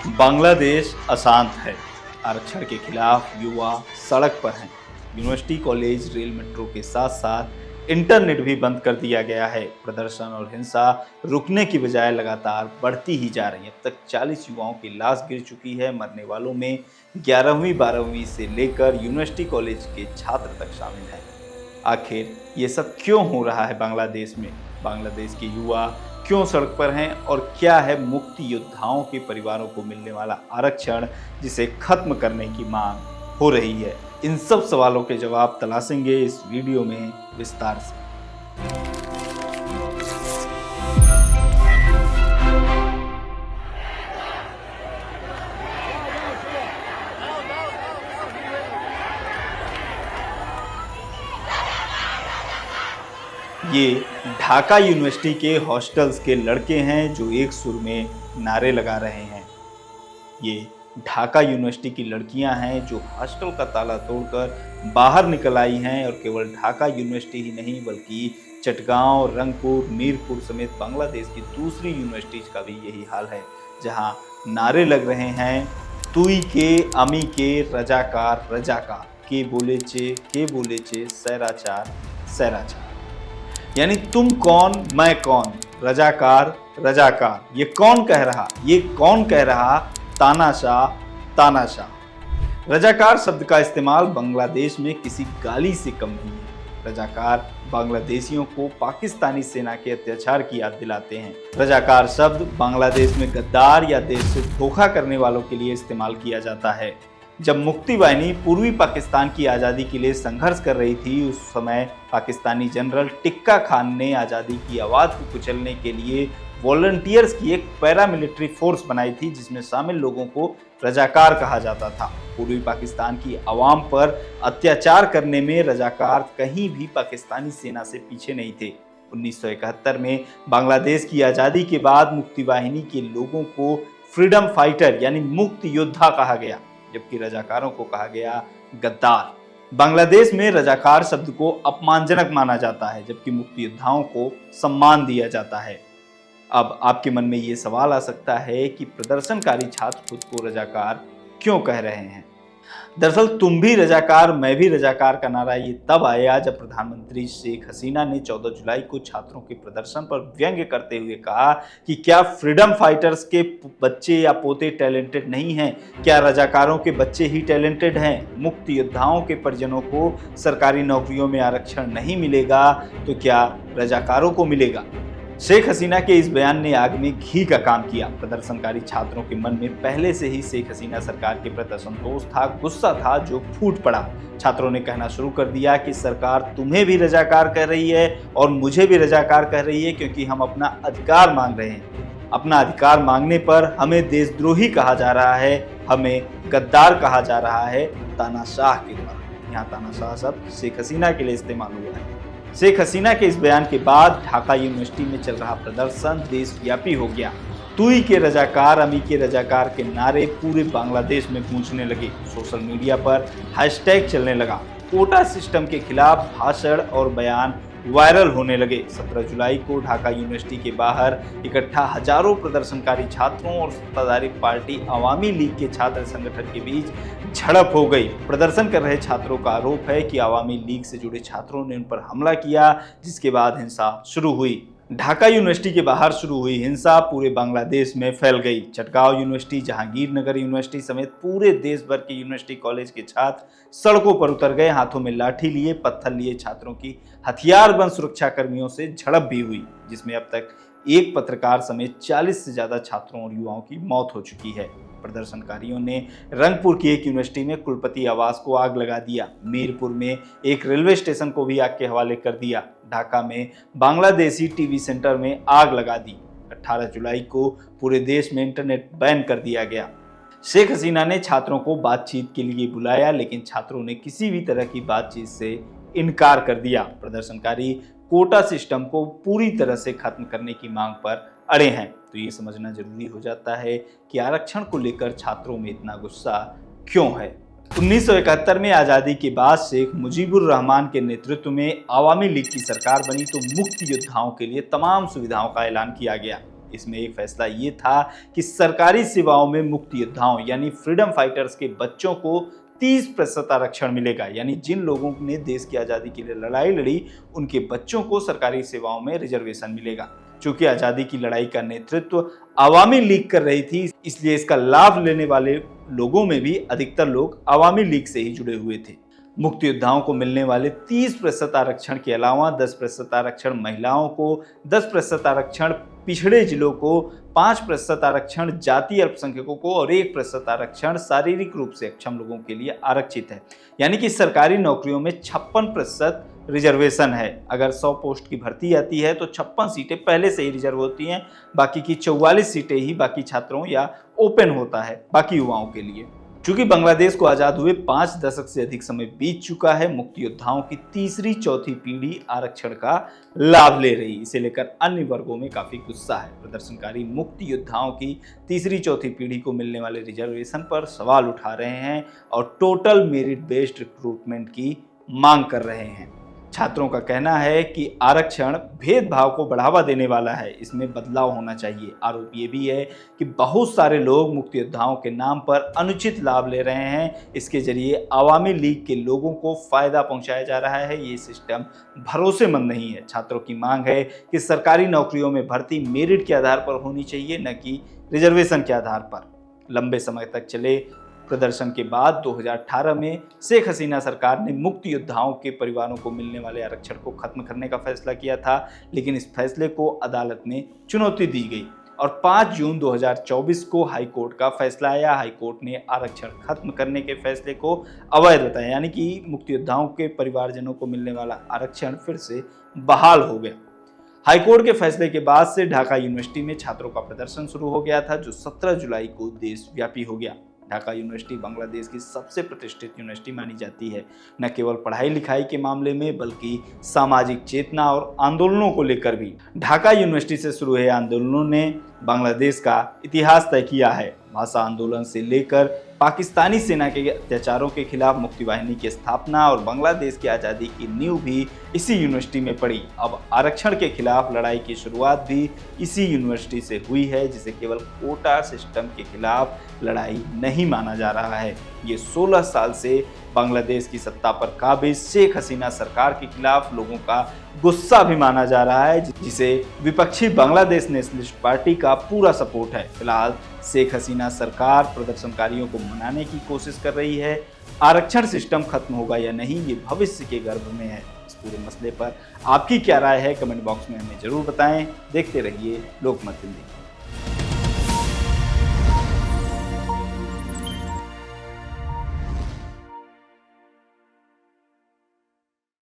बांग्लादेश अशांत है। आरक्षण के खिलाफ युवा सड़क पर हैं। यूनिवर्सिटी, कॉलेज, रेल, मेट्रो के साथ साथ इंटरनेट भी बंद कर दिया गया है। प्रदर्शन और हिंसा रुकने की बजाय लगातार बढ़ती ही जा रही है। अब तक 40 युवाओं की लाश गिर चुकी है। मरने वालों में 11वीं 12वीं से लेकर यूनिवर्सिटी, कॉलेज के छात्र तक शामिल हैं। आखिर ये सब क्यों हो रहा है बांग्लादेश में? बांग्लादेश के युवा क्यों सड़क पर हैं और क्या है मुक्ति योद्धाओं के परिवारों को मिलने वाला आरक्षण जिसे खत्म करने की मांग हो रही है? इन सब सवालों के जवाब तलाशेंगे इस वीडियो में विस्तार से। ये ढाका यूनिवर्सिटी के हॉस्टल्स के लड़के हैं जो एक सुर में नारे लगा रहे हैं। ये ढाका यूनिवर्सिटी की लड़कियां हैं जो हॉस्टल का ताला तोड़कर बाहर निकल आई हैं और केवल ढाका यूनिवर्सिटी ही नहीं बल्कि चटगांव, रंगपुर, मीरपुर समेत बांग्लादेश की दूसरी यूनिवर्सिटीज का भी यही हाल है, जहां नारे लग रहे हैं तुई के, अमी के, रजाकार रजाकार, के बोले चे, सैराचार सैराचार। यानी तुम कौन, मैं कौन, रजाकार रजाकार। ये कौन कह रहा तानाशाह तानाशाह। रजाकार शब्द का इस्तेमाल बांग्लादेश में किसी गाली से कम नहीं है। रजाकार बांग्लादेशियों को पाकिस्तानी सेना के अत्याचार की याद दिलाते हैं। रजाकार शब्द बांग्लादेश में गद्दार या देश से धोखा करने वालों के लिए इस्तेमाल किया जाता है। जब मुक्ति वाहिनी पूर्वी पाकिस्तान की आज़ादी के लिए संघर्ष कर रही थी, उस समय पाकिस्तानी जनरल टिक्का खान ने आज़ादी की आवाज़ को कुचलने के लिए वॉलंटियर्स की एक पैरामिलिट्री फोर्स बनाई थी, जिसमें शामिल लोगों को रजाकार कहा जाता था। पूर्वी पाकिस्तान की आवाम पर अत्याचार करने में रजाकार कहीं भी पाकिस्तानी सेना से पीछे नहीं थे। 1971 में बांग्लादेश की आज़ादी के बाद मुक्ति वाहिनी के लोगों को फ्रीडम फाइटर यानी मुक्ति योद्धा कहा गया, जबकि रजाकारों को कहा गया गद्दार। बांग्लादेश में रजाकार शब्द को अपमानजनक माना जाता है, जबकि मुक्ति योद्धाओं को सम्मान दिया जाता है। अब आपके मन में ये सवाल आ सकता है कि प्रदर्शनकारी छात्र खुद को रजाकार क्यों कह रहे हैं? दरअसल तुम भी रजाकार, मैं भी रजाकार का नारा ये तब आया जब प्रधानमंत्री शेख हसीना ने 14 जुलाई को छात्रों के प्रदर्शन पर व्यंग्य करते हुए कहा कि क्या फ्रीडम फाइटर्स के बच्चे या पोते टैलेंटेड नहीं हैं? क्या रजाकारों के बच्चे ही टैलेंटेड हैं? मुक्ति योद्धाओं के परिजनों को सरकारी नौकरियों में आरक्षण नहीं मिलेगा तो क्या रजाकारों को मिलेगा? शेख हसीना के इस बयान ने आग में घी का काम किया। प्रदर्शनकारी छात्रों के मन में पहले से ही शेख हसीना सरकार के प्रति असंतोष था, गुस्सा था जो फूट पड़ा। छात्रों ने कहना शुरू कर दिया कि सरकार तुम्हें भी रजाकार कह रही है और मुझे भी रजाकार कह रही है, क्योंकि हम अपना अधिकार मांग रहे हैं। अपना अधिकार मांगने पर हमें देशद्रोही कहा जा रहा है, हमें गद्दार कहा जा रहा है तानाशाह के द्वारा। यहाँ तानाशाह शब्द शेख हसीना के लिए इस्तेमाल हुआ है। शेख हसीना के इस बयान के बाद ढाका यूनिवर्सिटी में चल रहा प्रदर्शन देशव्यापी हो गया। तुई के रजाकार, अमी के रजाकार के नारे पूरे बांग्लादेश में गूंजने लगे। सोशल मीडिया पर हैशटैग चलने लगा। कोटा सिस्टम के खिलाफ भाषण और बयान वायरल होने लगे। 17 जुलाई को ढाका यूनिवर्सिटी के बाहर इकट्ठा हजारों प्रदर्शनकारी छात्रों और सत्ताधारी पार्टी अवामी लीग के छात्र संगठन के बीच झड़प हो गई। प्रदर्शन कर रहे छात्रों का आरोप है कि अवामी लीग से जुड़े छात्रों ने उन पर हमला किया, जिसके बाद हिंसा शुरू हुई। ढाका यूनिवर्सिटी के बाहर शुरू हुई हिंसा पूरे बांग्लादेश में फैल गई। चटगांव यूनिवर्सिटी, जहांगीरनगर यूनिवर्सिटी समेत पूरे देश भर के यूनिवर्सिटी, कॉलेज के छात्र सड़कों पर उतर गए। हाथों में लाठी लिए, पत्थर लिए छात्रों की हथियारबंद सुरक्षा कर्मियों से झड़प भी हुई, जिसमें अब तक एक पत्रकार समेत 40 से ज्यादा छात्रों और युवाओं की मौत हो चुकी है। प्रदर्शनकारियों ने रंगपुर की एक यूनिवर्सिटी में कुलपति आवास को आग लगा दिया। मीरपुर में एक रेलवे स्टेशन को भी आग के हवाले कर दिया। ढाका में बांग्लादेशी टीवी सेंटर में आग लगा दी। 18 जुलाई को पूरे देश में इंटरनेट बैन कर दिया गया। शेख हसीना ने छात्रों को बातचीत के लिए बुलाया, लेकिन छात्रों ने किसी भी तरह की बातचीत से इनकार कर दिया। प्रदर्शनकारी कोटा सिस्टम को पूरी तरह से खत्म करने की मांग पर अड़े हैं। तो ये समझना जरूरी हो जाता है कि आरक्षण को लेकर छात्रों में इतना गुस्सा क्यों है। 1971 में आज़ादी के बाद शेख मुजीबुर रहमान के नेतृत्व में अवामी लीग की सरकार बनी तो मुक्ति योद्धाओं के लिए तमाम सुविधाओं का ऐलान किया गया। इसमें एक फैसला ये था कि सरकारी सेवाओं में मुक्त योद्धाओं यानी फ्रीडम फाइटर्स के बच्चों को 30% आरक्षण मिलेगा। यानी जिन लोगों ने देश की आज़ादी के लिए लड़ाई लड़ी उनके बच्चों को सरकारी सेवाओं में रिजर्वेशन मिलेगा। चूंकि आज़ादी की लड़ाई का नेतृत्व आवामी लीग कर रही थी, इसलिए इसका लाभ लेने वाले लोगों में भी अधिकतर लोग आवामी लीग से ही जुड़े हुए थे। मुक्त योद्धाओं को मिलने वाले 30% आरक्षण के अलावा 10% आरक्षण महिलाओं को, 10% आरक्षण पिछड़े जिलों को, 5% आरक्षण जातीय अल्पसंख्यकों को और 1% आरक्षण शारीरिक रूप से अक्षम लोगों के लिए आरक्षित है। यानी कि सरकारी नौकरियों में 56% रिजर्वेशन है। अगर 100 पोस्ट की भर्ती आती है तो 56 सीटें पहले से ही रिजर्व होती हैं, बाकी की 44 सीटें ही बाकी छात्रों या ओपन होता है बाकी युवाओं के लिए। चूंकि बांग्लादेश को आजाद हुए 5 दशक से अधिक समय बीत चुका है, मुक्त योद्धाओं की तीसरी चौथी पीढ़ी आरक्षण का लाभ ले रही। इसे लेकर अन्य वर्गों में काफी गुस्सा है। प्रदर्शनकारी मुक्त योद्धाओं की तीसरी चौथी पीढ़ी को मिलने वाले रिजर्वेशन पर सवाल उठा रहे हैं और टोटल मेरिट बेस्ड रिक्रूटमेंट की मांग कर रहे हैं। छात्रों का कहना है कि आरक्षण भेदभाव को बढ़ावा देने वाला है, इसमें बदलाव होना चाहिए। आरोप ये भी है कि बहुत सारे लोग मुक्त योद्धाओं के नाम पर अनुचित लाभ ले रहे हैं। इसके जरिए आवामी लीग के लोगों को फायदा पहुंचाया जा रहा है। ये सिस्टम भरोसेमंद नहीं है। छात्रों की मांग है कि सरकारी नौकरियों में भर्ती मेरिट के आधार पर होनी चाहिए, न कि रिजर्वेशन के आधार पर। लंबे समय तक चले प्रदर्शन के बाद 2018 में शेख हसीना सरकार ने मुक्त योद्धाओं के परिवारों को मिलने वाले आरक्षण को खत्म करने का फैसला किया था, लेकिन इस फैसले को अदालत में चुनौती दी गई और 5 जून 2024 को हाई कोर्ट का फैसला आया। हाई कोर्ट ने आरक्षण खत्म करने के फैसले को अवैध बताया, यानी कि मुक्त योद्धाओं के परिवारजनों को मिलने वाला आरक्षण फिर से बहाल हो गया। हाईकोर्ट के फैसले के बाद से ढाका यूनिवर्सिटी में छात्रों का प्रदर्शन शुरू हो गया था, जो 17 जुलाई को देशव्यापी हो गया। ढाका यूनिवर्सिटी बांग्लादेश की सबसे प्रतिष्ठित यूनिवर्सिटी मानी जाती है, न केवल पढ़ाई लिखाई के मामले में बल्कि सामाजिक चेतना और आंदोलनों को लेकर भी। ढाका यूनिवर्सिटी से शुरू हुए आंदोलनों ने बांग्लादेश का इतिहास तय किया है। भाषा आंदोलन से लेकर पाकिस्तानी सेना के अत्याचारों के खिलाफ मुक्ति वाहिनी की स्थापना और बांग्लादेश की आज़ादी की नींव भी इसी यूनिवर्सिटी में पड़ी। अब आरक्षण के खिलाफ लड़ाई की शुरुआत भी इसी यूनिवर्सिटी से हुई है, जिसे केवल कोटा सिस्टम के खिलाफ लड़ाई नहीं माना जा रहा है। ये 16 साल से बांग्लादेश की सत्ता पर काबिज शेख हसीना सरकार के खिलाफ लोगों का गुस्सा भी माना जा रहा है, जिसे विपक्षी बांग्लादेश नेशनलिस्ट पार्टी का पूरा सपोर्ट है। फिलहाल शेख हसीना सरकार प्रदर्शनकारियों को मनाने की कोशिश कर रही है। आरक्षण सिस्टम खत्म होगा या नहीं, ये भविष्य के गर्भ में है। इस पूरे मसले पर आपकी क्या राय है, कमेंट बॉक्स में हमें जरूर बताएं। देखते रहिए लोकमत हिंदी।